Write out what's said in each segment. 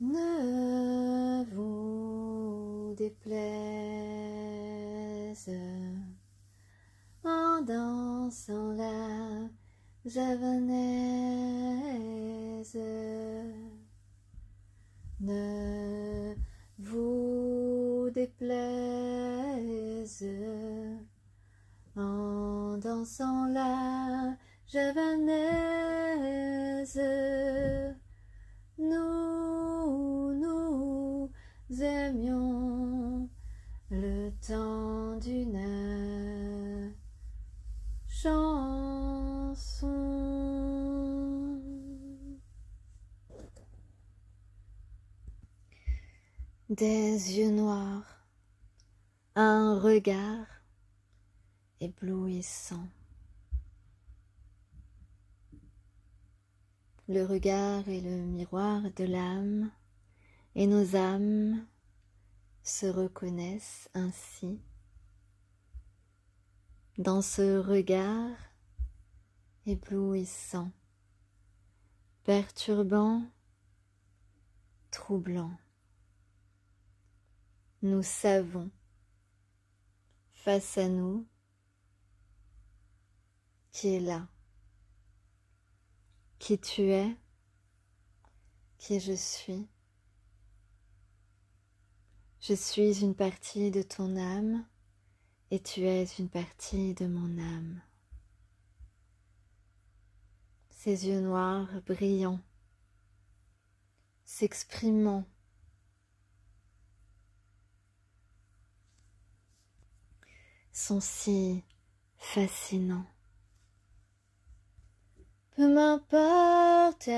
ne vous déplaise en dansant la javanaise. Ne vous déplaise en dansant la javanaise. Nous aimions le temps d'une chanson. Des yeux noirs, un regard éblouissant. Le regard est le miroir de l'âme, et nos âmes se reconnaissent ainsi. Dans ce regard éblouissant, perturbant, troublant, nous savons, face à nous, qui est là, qui tu es, qui je suis. Je suis une partie de ton âme et tu es une partie de mon âme. Ces yeux noirs brillants, s'exprimant, sont si fascinants. Peu m'importe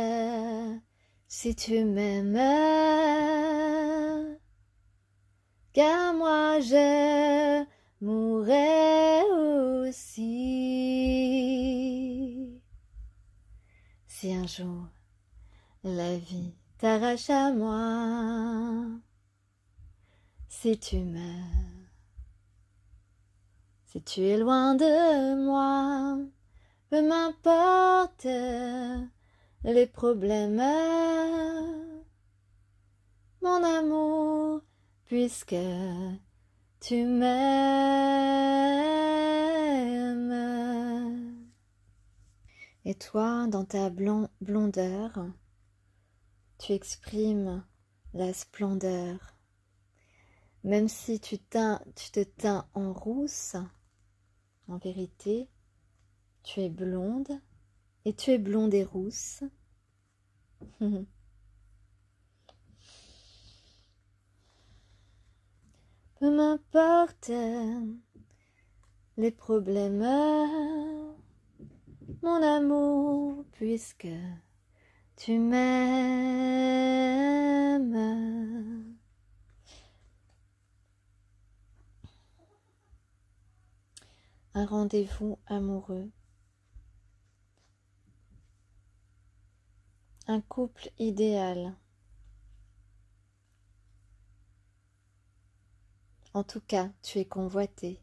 si tu m'aimes, car moi je mourrai aussi. Si un jour la vie t'arrache à moi, si tu meurs, si tu es loin de moi, peu m'importe les problèmes, mon amour, puisque tu m'aimes. Et toi, dans ta blondeur, tu exprimes la splendeur. Même si tu te teins en rousse, en vérité, tu es blonde, et tu es blonde et rousse. Peu m'importe les problèmes, mon amour, puisque tu m'aimes. Un rendez-vous amoureux. Un couple idéal. En tout cas, tu es convoité.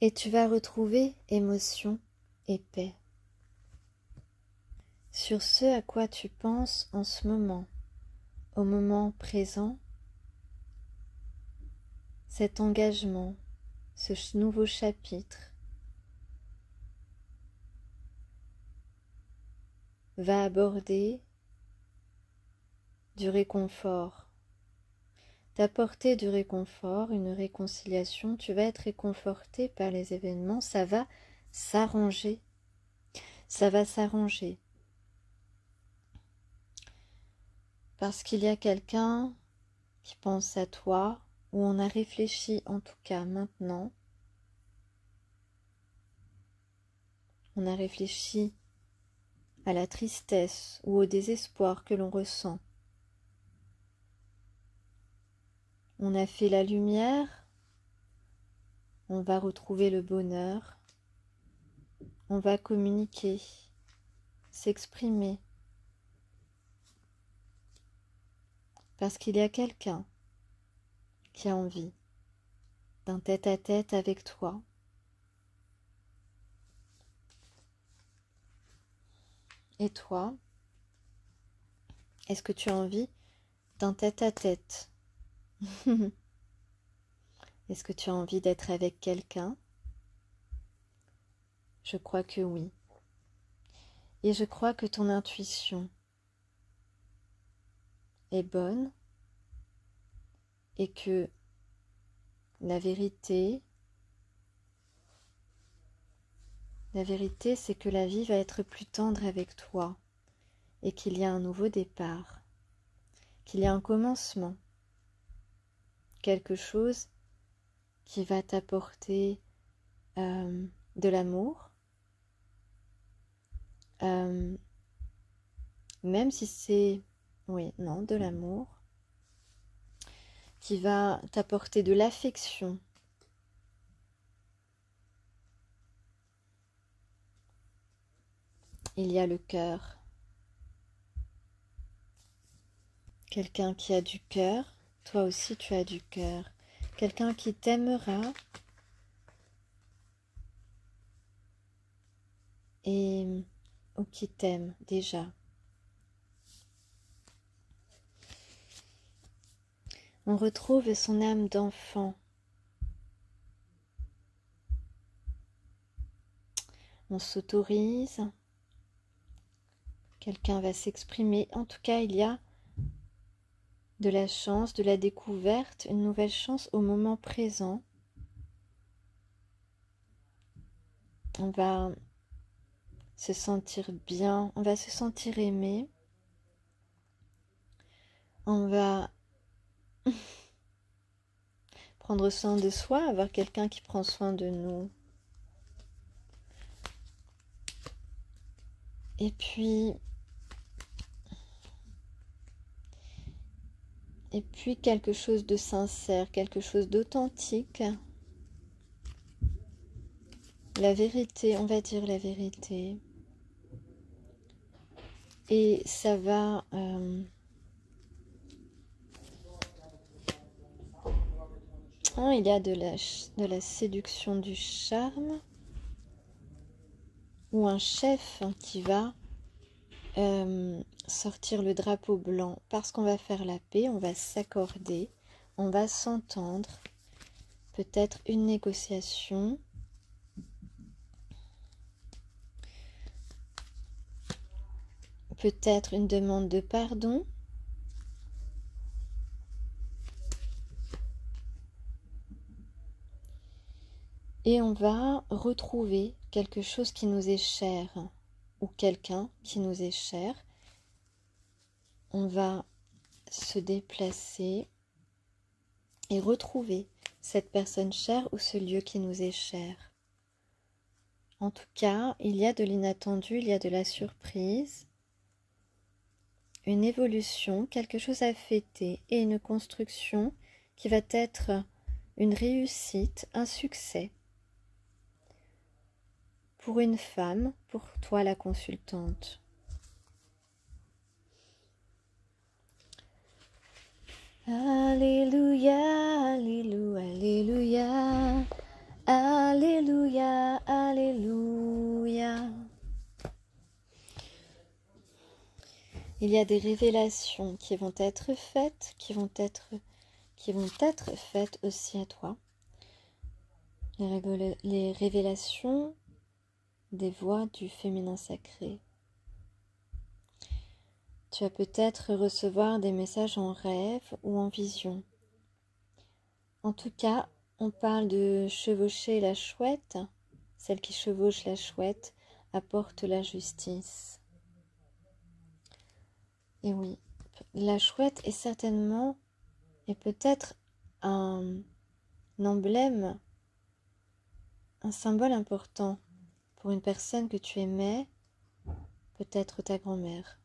Et tu vas retrouver émotion et paix. Sur ce à quoi tu penses en ce moment, au moment présent, cet engagement, ce nouveau chapitre va aborder du réconfort, t'apporter du réconfort, une réconciliation. Tu vas être réconforté par les événements, ça va s'arranger, parce qu'il y a quelqu'un qui pense à toi, ou on a réfléchi en tout cas maintenant, on a réfléchi à la tristesse ou au désespoir que l'on ressent. On a fait la lumière, on va retrouver le bonheur, on va communiquer, s'exprimer, parce qu'il y a quelqu'un qui a envie d'un tête-à-tête avec toi. Et toi, Est-ce que tu as envie d'un tête-à-tête? Est-ce que tu as envie d'être avec quelqu'un? Je crois que oui. Et je crois que ton intuition est bonne et que la vérité, c'est que la vie va être plus tendre avec toi et qu'il y a un nouveau départ, qu'il y a un commencement, quelque chose qui va t'apporter de l'amour, même si c'est, oui, non, de l'amour, qui va t'apporter de l'affection. Il y a le cœur. Quelqu'un qui a du cœur, toi aussi tu as du cœur. Quelqu'un qui t'aimera et ou qui t'aime déjà. On retrouve son âme d'enfant. On s'autorise. Quelqu'un va s'exprimer. En tout cas, il y a de la chance, de la découverte, une nouvelle chance au moment présent. On va se sentir bien, on va se sentir aimé. On va prendre soin de soi, avoir quelqu'un qui prend soin de nous. Et puis quelque chose de sincère, quelque chose d'authentique. La vérité, on va dire la vérité. Et ça va... il y a de la séduction, du charme. Ou un chef qui va sortir le drapeau blanc parce qu'on va faire la paix, on va s'accorder, on va s'entendre, peut-être une négociation, peut-être une demande de pardon, et on va retrouver quelque chose qui nous est cher ou quelqu'un qui nous est cher. On va se déplacer et retrouver cette personne chère ou ce lieu qui nous est cher. En tout cas, il y a de l'inattendu, il y a de la surprise, une évolution, quelque chose à fêter et une construction qui va être une réussite, un succès. Pour une femme, pour toi la consultante. Alléluia, alléluia, alléluia, alléluia, alléluia. Il y a des révélations qui vont être faites, qui vont être faites aussi à toi. Les révélations des voix du féminin sacré. Tu vas peut-être recevoir des messages en rêve ou en vision. En tout cas, on parle de chevaucher la chouette. Celle qui chevauche la chouette apporte la justice. Et oui, la chouette est certainement et peut-être un emblème, un symbole important pour une personne que tu aimais, peut-être ta grand-mère.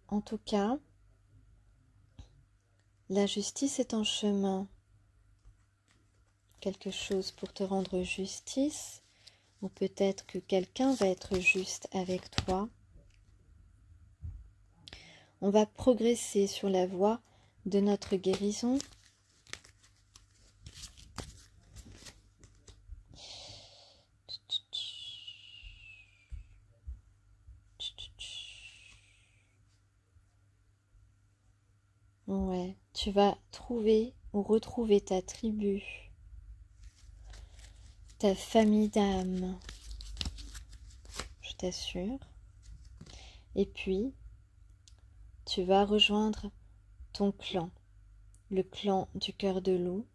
En tout cas, la justice est en chemin. Quelque chose pour te rendre justice, ou peut-être que quelqu'un va être juste avec toi. On va progresser sur la voie de notre guérison. Ouais, tu vas trouver ou retrouver ta tribu, ta famille d'âme, je t'assure. Et puis, tu vas rejoindre ton clan, le clan du cœur de loup,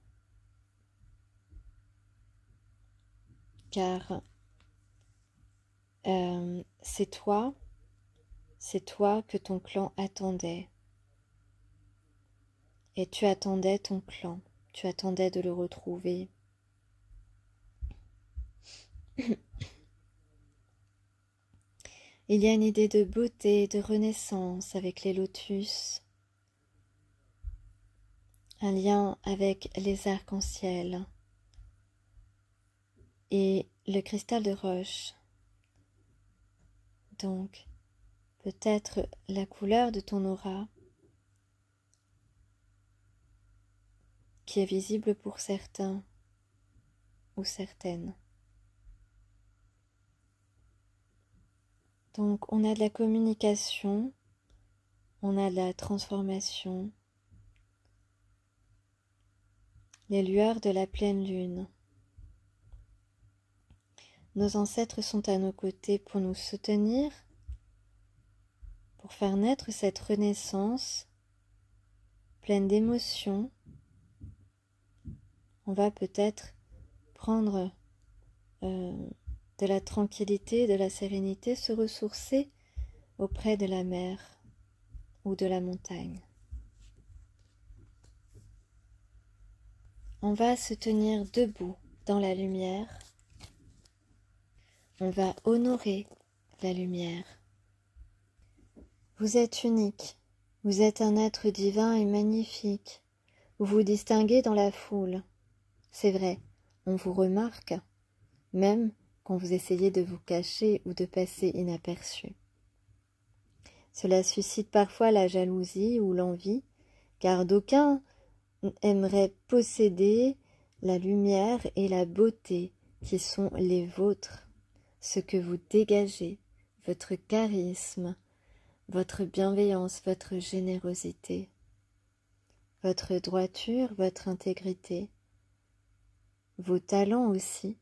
car c'est toi que ton clan attendait. Et tu attendais ton clan, tu attendais de le retrouver. Il y a une idée de beauté, de renaissance avec les lotus, un lien avec les arcs-en-ciel et le cristal de roche. Donc, peut-être la couleur de ton aura qui est visible pour certains ou certaines. Donc, on a de la communication, on a de la transformation, les lueurs de la pleine lune. Nos ancêtres sont à nos côtés pour nous soutenir, pour faire naître cette renaissance pleine d'émotions. On va peut-être prendre de la tranquillité, de la sérénité, se ressourcer auprès de la mer ou de la montagne. On va se tenir debout dans la lumière. On va honorer la lumière. Vous êtes unique, vous êtes un être divin et magnifique. Vous vous distinguez dans la foule. C'est vrai, on vous remarque, même quand vous essayez de vous cacher ou de passer inaperçu. Cela suscite parfois la jalousie ou l'envie, car d'aucuns aimeraient posséder la lumière et la beauté qui sont les vôtres, ce que vous dégagez, votre charisme, votre bienveillance, votre générosité, votre droiture, votre intégrité, vos talents aussi,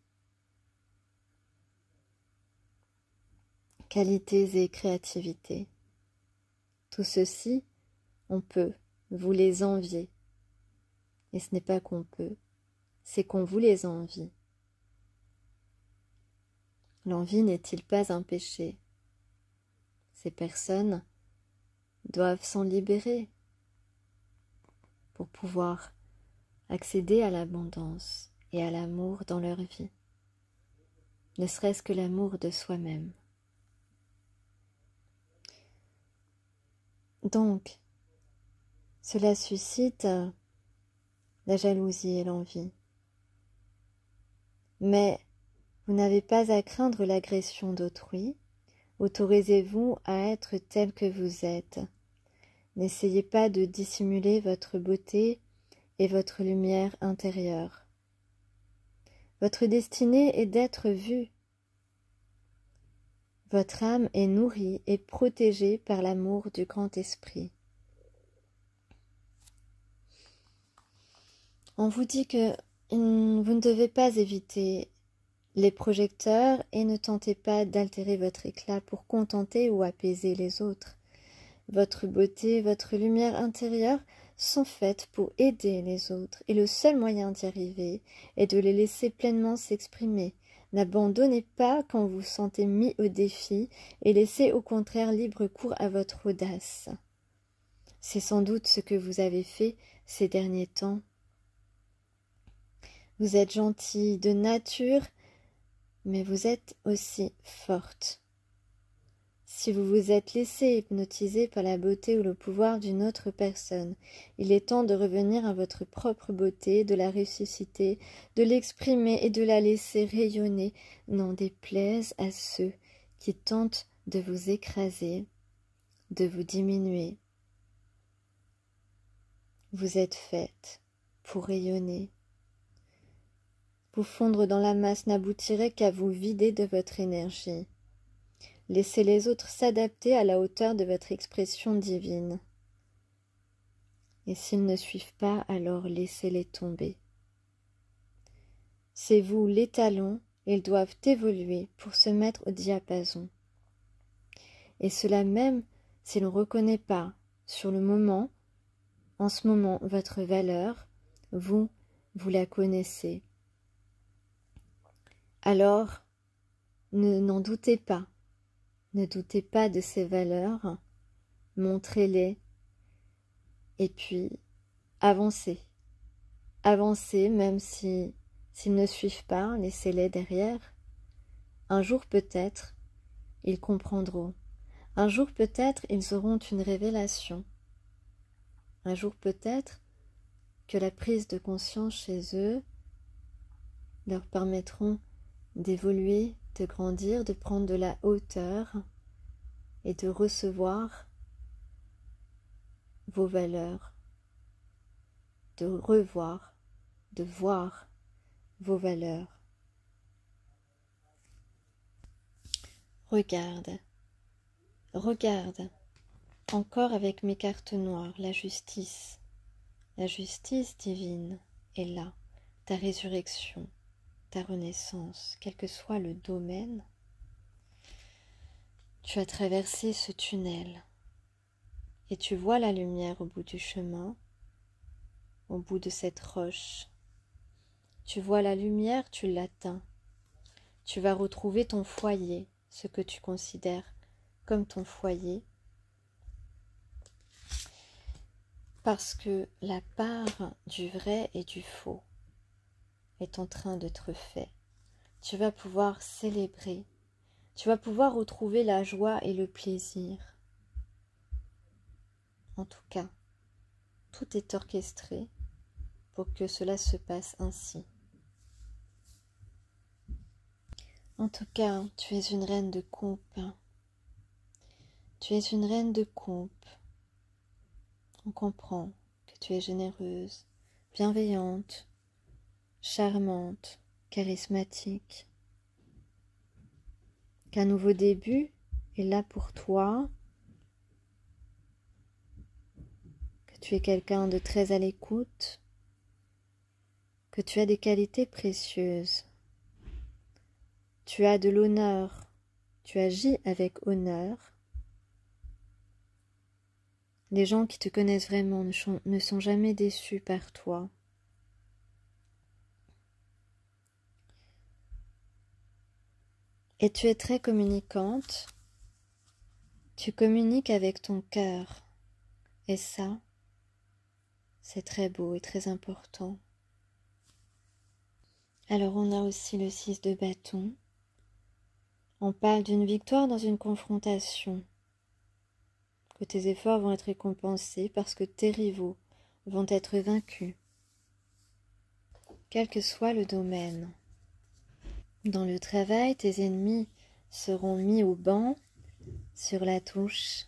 qualités et créativité. Tout ceci, on peut vous les envier. Et ce n'est pas qu'on peut, c'est qu'on vous les envie. L'envie n'est-il pas un péché? Ces personnes doivent s'en libérer pour pouvoir accéder à l'abondance et à l'amour dans leur vie, ne serait-ce que l'amour de soi-même. Donc, cela suscite la jalousie et l'envie. Mais vous n'avez pas à craindre l'agression d'autrui. Autorisez-vous à être tel que vous êtes. N'essayez pas de dissimuler votre beauté et votre lumière intérieure. Votre destinée est d'être vue. Votre âme est nourrie et protégée par l'amour du grand esprit. On vous dit que vous ne devez pas éviter les projecteurs et ne tentez pas d'altérer votre éclat pour contenter ou apaiser les autres. Votre beauté, votre lumière intérieure sont faites pour aider les autres et le seul moyen d'y arriver est de les laisser pleinement s'exprimer. N'abandonnez pas quand vous vous sentez mis au défi et laissez au contraire libre cours à votre audace. C'est sans doute ce que vous avez fait ces derniers temps. Vous êtes gentille de nature, mais vous êtes aussi forte. Si vous vous êtes laissé hypnotiser par la beauté ou le pouvoir d'une autre personne, il est temps de revenir à votre propre beauté, de la ressusciter, de l'exprimer et de la laisser rayonner, n'en déplaise à ceux qui tentent de vous écraser, de vous diminuer. Vous êtes faite pour rayonner. Vous fondre dans la masse n'aboutirait qu'à vous vider de votre énergie. Laissez les autres s'adapter à la hauteur de votre expression divine. Et s'ils ne suivent pas, alors laissez-les tomber. C'est vous l'étalon, ils doivent évoluer pour se mettre au diapason. Et cela même si l'on ne reconnaît pas sur le moment, en ce moment, votre valeur, vous la connaissez. Alors, n'en doutez pas. Ne doutez pas de ces valeurs, montrez-les et puis avancez. Avancez même s'ils ne suivent pas, laissez-les derrière. Un jour peut-être, ils comprendront. Un jour peut-être, ils auront une révélation. Un jour peut-être que la prise de conscience chez eux leur permettront d'évoluer, de grandir, de prendre de la hauteur et de recevoir vos valeurs, de revoir, de voir vos valeurs. Regarde, regarde, encore avec mes cartes noires, la justice divine est là, ta résurrection, ta renaissance, quel que soit le domaine. Tu as traversé ce tunnel et tu vois la lumière au bout du chemin, au bout de cette roche. Tu vois la lumière, tu l'atteins. Tu vas retrouver ton foyer, ce que tu considères comme ton foyer, parce que la part du vrai et du faux est en train d'être faite. Tu vas pouvoir célébrer, tu vas pouvoir retrouver la joie et le plaisir. En tout cas, tout est orchestré pour que cela se passe ainsi. En tout cas, tu es une reine de coupe. Tu es une reine de coupe. On comprend que tu es généreuse, bienveillante, charmante, charismatique. Qu'un nouveau début est là pour toi. Que tu es quelqu'un de très à l'écoute. Que tu as des qualités précieuses. Tu as de l'honneur. Tu agis avec honneur. Les gens qui te connaissent vraiment ne sont jamais déçus par toi. Et tu es très communicante. Tu communiques avec ton cœur. Et ça, c'est très beau et très important. Alors on a aussi le 6 de bâton. On parle d'une victoire dans une confrontation. Que tes efforts vont être récompensés parce que tes rivaux vont être vaincus. Quel que soit le domaine. Dans le travail, tes ennemis seront mis au banc, sur la touche.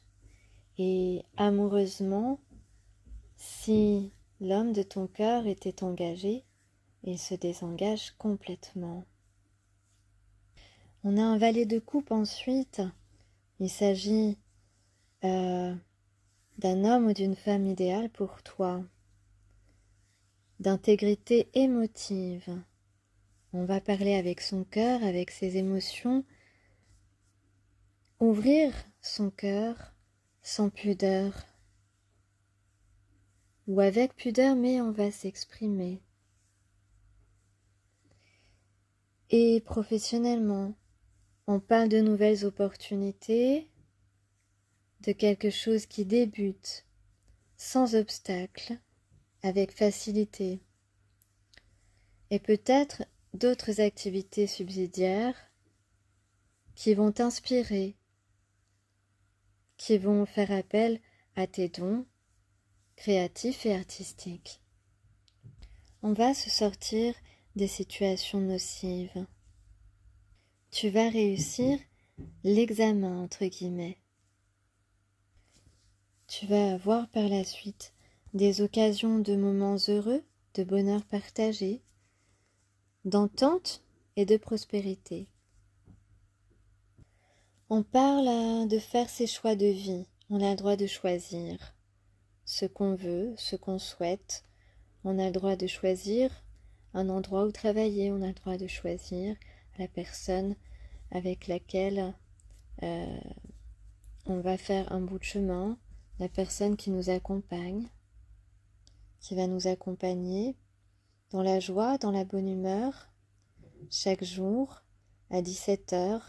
Et amoureusement, si l'homme de ton cœur était engagé, il se désengage complètement. On a un valet de coupe ensuite. Il s'agit d'un homme ou d'une femme idéale pour toi. D'intégrité émotive. On va parler avec son cœur, avec ses émotions. Ouvrir son cœur sans pudeur. Ou avec pudeur, mais on va s'exprimer. Et professionnellement, on parle de nouvelles opportunités, de quelque chose qui débute sans obstacle, avec facilité. Et peut-être d'autres activités subsidiaires qui vont t'inspirer, qui vont faire appel à tes dons créatifs et artistiques. On va se sortir des situations nocives. Tu vas réussir l'examen, entre guillemets. Tu vas avoir par la suite des occasions de moments heureux, de bonheur partagé, d'entente et de prospérité. On parle de faire ses choix de vie. On a le droit de choisir ce qu'on veut, ce qu'on souhaite. On a le droit de choisir un endroit où travailler, on a le droit de choisir la personne avec laquelle on va faire un bout de chemin, la personne qui nous accompagne, qui va nous accompagner dans la joie, dans la bonne humeur, chaque jour à 17h,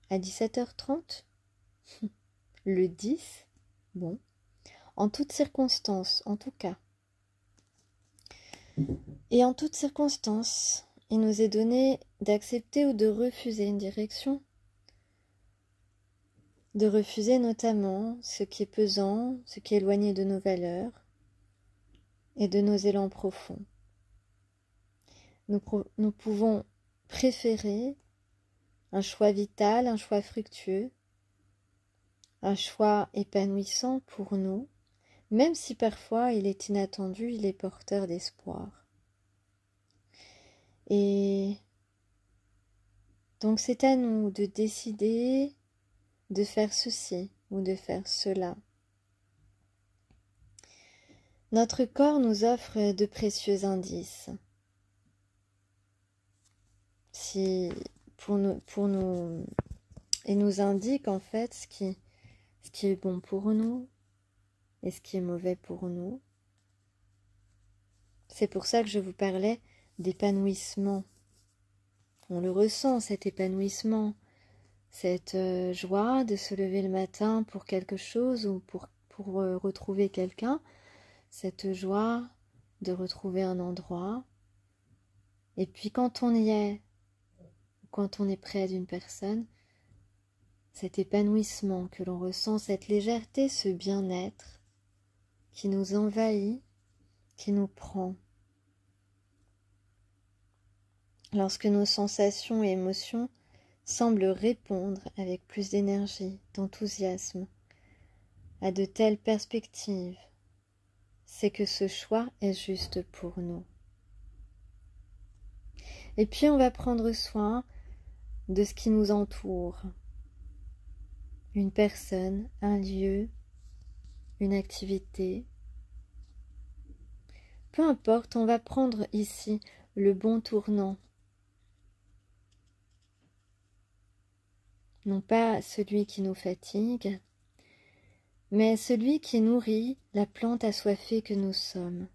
à 17h30, le 10, bon, en toutes circonstances, en tout cas. Et en toutes circonstances, il nous est donné d'accepter ou de refuser une direction, de refuser notamment ce qui est pesant, ce qui est éloigné de nos valeurs et de nos élans profonds. Nous pouvons préférer un choix vital, un choix fructueux, un choix épanouissant pour nous, même si parfois il est inattendu, il est porteur d'espoir. Et donc c'est à nous de décider de faire ceci ou de faire cela. Notre corps nous offre de précieux indices. Il nous indique en fait ce qui est bon pour nous et ce qui est mauvais pour nous. C'est pour ça que je vous parlais d'épanouissement. On le ressent, cet épanouissement, cette joie de se lever le matin pour quelque chose ou pour retrouver quelqu'un, cette joie de retrouver un endroit. Et puis quand on y est, quand on est près d'une personne, cet épanouissement que l'on ressent, cette légèreté, ce bien-être qui nous envahit, qui nous prend. Lorsque nos sensations et émotions semblent répondre avec plus d'énergie, d'enthousiasme à de telles perspectives, c'est que ce choix est juste pour nous. Et puis on va prendre soin de ce qui nous entoure. Une personne, un lieu, une activité. Peu importe, on va prendre ici le bon tournant. Non pas celui qui nous fatigue, mais celui qui nourrit la plante assoiffée que nous sommes.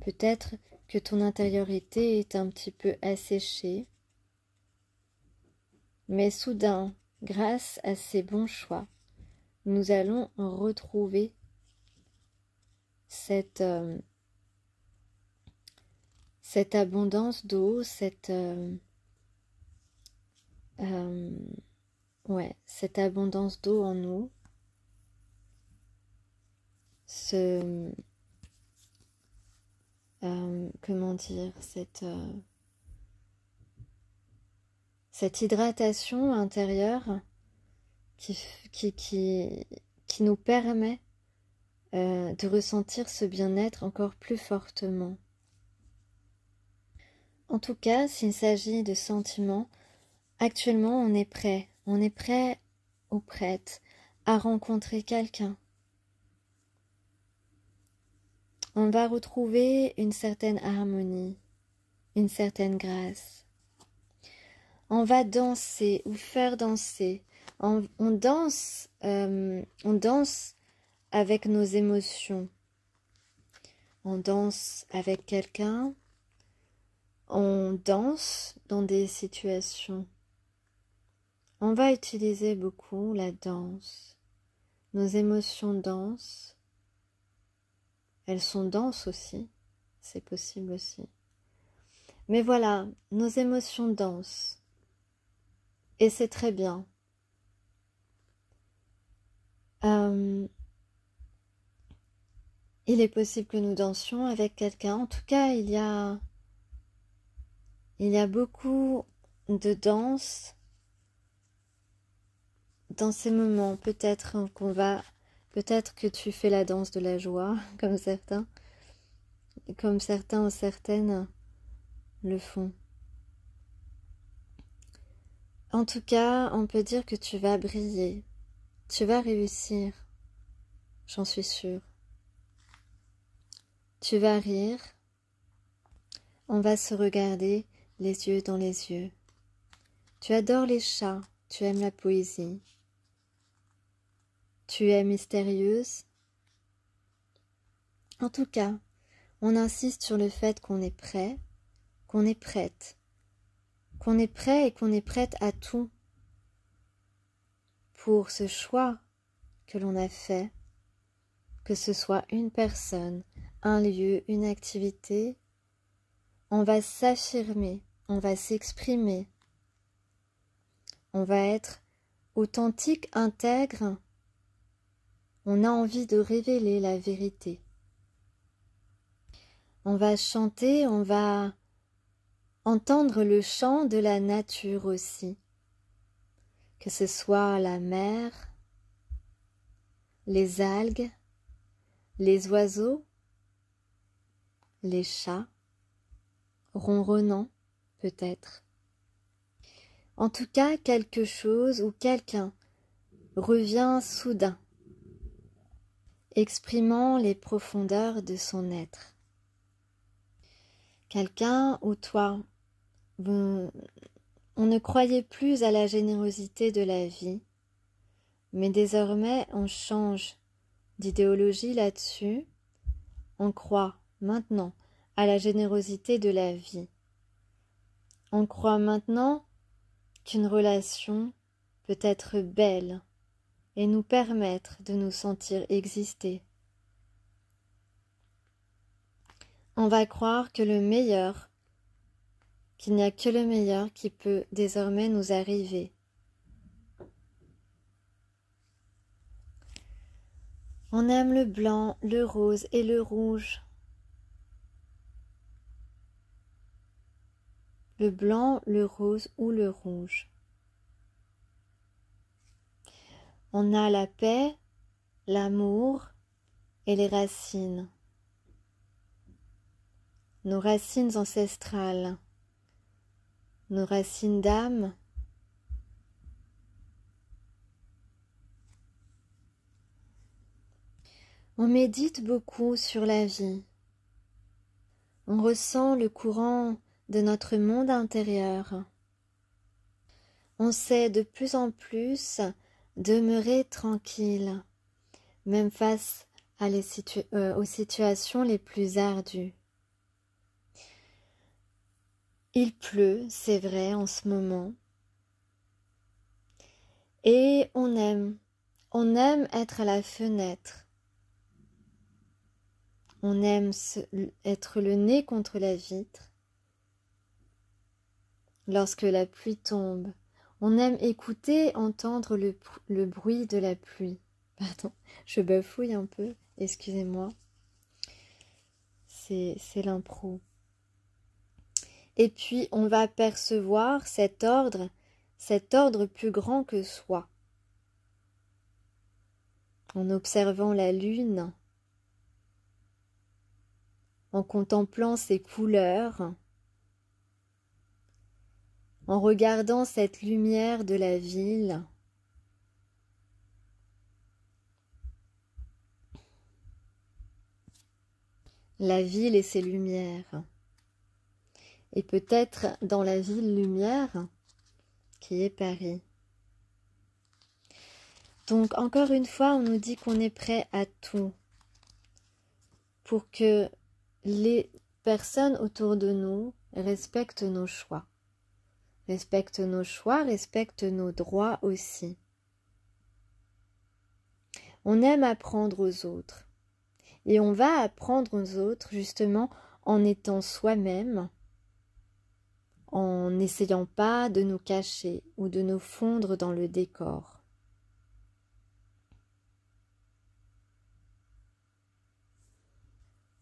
Peut-être que ton intériorité est un petit peu asséchée, mais soudain, grâce à ces bons choix, nous allons retrouver cette abondance d'eau, cette abondance d'eau en nous, comment dire, cette hydratation intérieure qui nous permet de ressentir ce bien-être encore plus fortement. En tout cas, s'il s'agit de sentiments, actuellement on est prêt ou prête à rencontrer quelqu'un. On va retrouver une certaine harmonie, une certaine grâce. On va danser ou faire danser. On danse avec nos émotions. On danse avec quelqu'un. On danse dans des situations. On va utiliser beaucoup la danse. Nos émotions dansent. Elles sont denses aussi. C'est possible aussi. Mais voilà, nos émotions dansent. Et c'est très bien. Il est possible que nous dansions avec quelqu'un. En tout cas, il y a beaucoup de danse dans ces moments. Peut-être que tu fais la danse de la joie, comme certains ou certaines le font. En tout cas, on peut dire que tu vas briller, tu vas réussir. j'en suis sûre. Tu vas rire, on va se regarder les yeux dans les yeux. Tu adores les chats, tu aimes la poésie. Tu es mystérieuse. En tout cas, on insiste sur le fait qu'on est prêt, qu'on est prête, qu'on est prêt et qu'on est prête à tout pour ce choix que l'on a fait, que ce soit une personne, un lieu, une activité. On va s'affirmer, on va s'exprimer, on va être authentique, intègre. On a envie de révéler la vérité. On va chanter, on va entendre le chant de la nature aussi, que ce soit la mer, les algues, les oiseaux, les chats, ronronnant peut-être. En tout cas, quelque chose ou quelqu'un revient soudain, exprimant les profondeurs de son être. Quelqu'un ou toi, on ne croyait plus à la générosité de la vie, mais désormais on change d'idéologie là-dessus. On croit maintenant à la générosité de la vie. On croit maintenant qu'une relation peut être belle et nous permettre de nous sentir exister. On va croire que le meilleur, qu'il n'y a que le meilleur qui peut désormais nous arriver. On aime le blanc, le rose et le rouge. Le blanc, le rose ou le rouge. On a la paix, l'amour et les racines. Nos racines ancestrales, nos racines d'âme. On médite beaucoup sur la vie. On ressent le courant de notre monde intérieur. On sait de plus en plus demeurer tranquille, même face à aux situations les plus ardues. Il pleut, c'est vrai, en ce moment. Et on aime être à la fenêtre. On aime être le nez contre la vitre. Lorsque la pluie tombe, on aime écouter, entendre le bruit de la pluie. Pardon, je bafouille un peu, excusez-moi. C'est l'impro. Et puis on va percevoir cet ordre plus grand que soi. En observant la lune, en contemplant ses couleurs, en regardant cette lumière de la ville, la ville et ses lumières. Et peut-être dans la ville lumière qui est Paris. Donc encore une fois, on nous dit qu'on est prêt à tout pour que les personnes autour de nous respectent nos choix. Respectent nos choix, respectent nos droits aussi. On aime apprendre aux autres. Et on va apprendre aux autres justement en étant soi-même, en n'essayant pas de nous cacher ou de nous fondre dans le décor.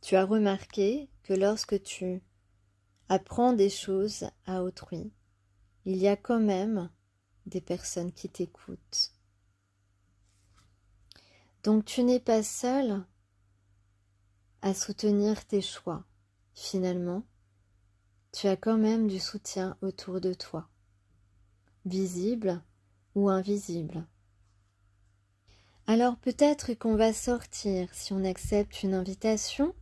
Tu as remarqué que lorsque tu apprends des choses à autrui, il y a quand même des personnes qui t'écoutent. Donc tu n'es pas seul à soutenir tes choix. Finalement, tu as quand même du soutien autour de toi, visible ou invisible. Alors peut-être qu'on va sortir si on accepte une invitation.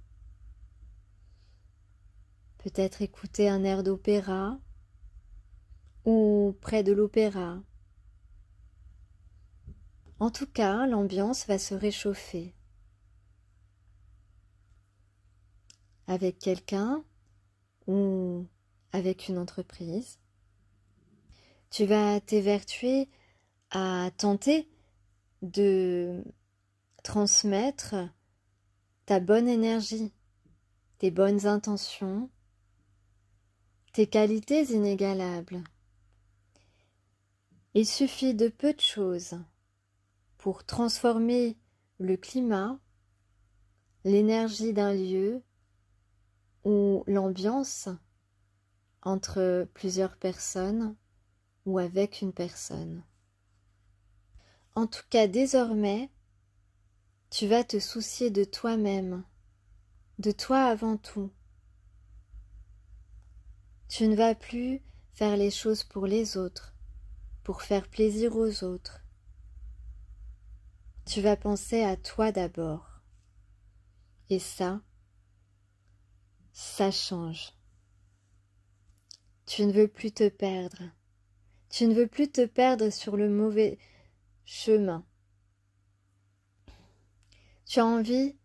Peut-être écouter un air d'opéra ou près de l'opéra. En tout cas, l'ambiance va se réchauffer. Avec quelqu'un ou avec une entreprise. Tu vas t'évertuer à tenter de transmettre ta bonne énergie, tes bonnes intentions, tes qualités inégalables. Il suffit de peu de choses pour transformer le climat, l'énergie d'un lieu ou l'ambiance entre plusieurs personnes ou avec une personne. En tout cas, désormais, tu vas te soucier de toi-même, de toi avant tout. Tu ne vas plus faire les choses pour les autres, pour faire plaisir aux autres. Tu vas penser à toi d'abord. Et ça change. Tu ne veux plus te perdre. Tu ne veux plus te perdre sur le mauvais chemin. Tu as envie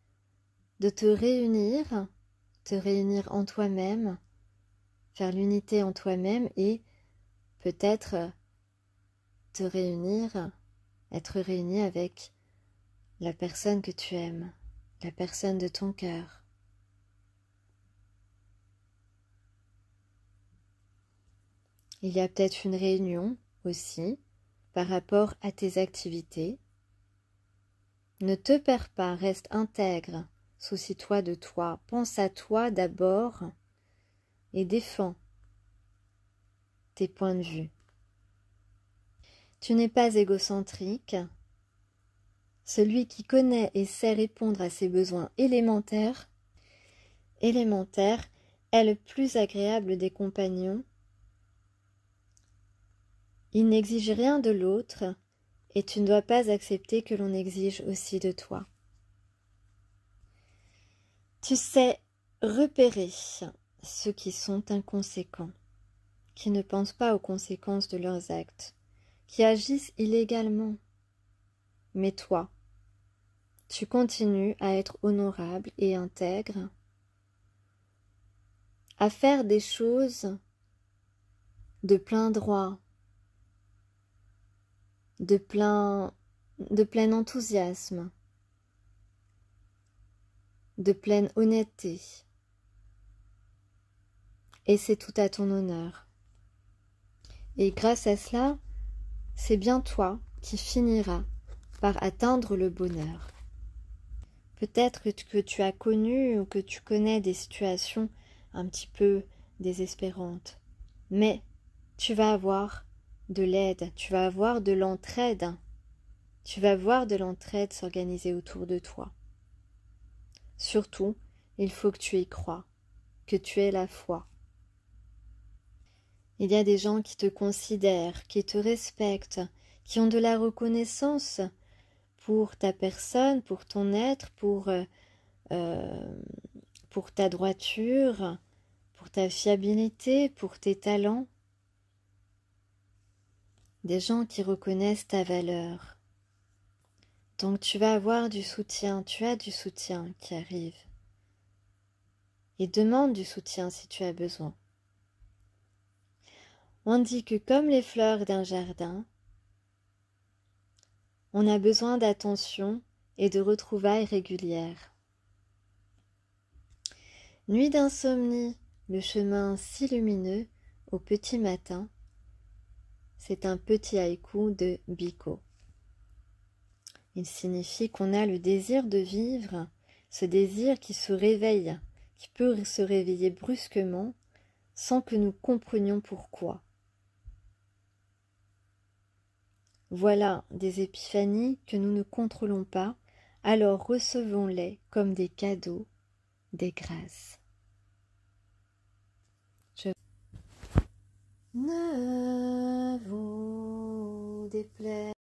de te réunir en toi-même, faire l'unité en toi-même et peut-être te réunir, être réuni avec la personne que tu aimes, la personne de ton cœur. Il y a peut-être une réunion aussi par rapport à tes activités. Ne te perds pas, reste intègre, soucie-toi de toi, pense à toi d'abord et défends tes points de vue. Tu n'es pas égocentrique. Celui qui connaît et sait répondre à ses besoins élémentaires est le plus agréable des compagnons. Il n'exige rien de l'autre et tu ne dois pas accepter que l'on exige aussi de toi. Tu sais repérer ceux qui sont inconséquents, qui ne pensent pas aux conséquences de leurs actes, qui agissent illégalement. Mais toi, tu continues à être honorable et intègre, à faire des choses de plein droit, de plein enthousiasme, de pleine honnêteté. Et c'est tout à ton honneur. Et grâce à cela, c'est bien toi qui finiras par atteindre le bonheur. Peut-être que tu as connu ou que tu connais des situations un petit peu désespérantes, mais tu vas avoir de l'aide, tu vas avoir de l'entraide, tu vas voir de l'entraide s'organiser autour de toi. Surtout, il faut que tu y crois, que tu aies la foi. Il y a des gens qui te considèrent, qui te respectent, qui ont de la reconnaissance pour ta personne, pour ton être, pour ta droiture, pour ta fiabilité, pour tes talents. Des gens qui reconnaissent ta valeur. Donc tu vas avoir du soutien, tu as du soutien qui arrive. Et demande du soutien si tu as besoin. On dit que comme les fleurs d'un jardin, on a besoin d'attention et de retrouvailles régulières. Nuit d'insomnie, le chemin si lumineux au petit matin, c'est un petit haïku de Biko. Il signifie qu'on a le désir de vivre, ce désir qui se réveille, qui peut se réveiller brusquement sans que nous comprenions pourquoi. Voilà des épiphanies que nous ne contrôlons pas, alors recevons-les comme des cadeaux, des grâces. Ne vous déplaise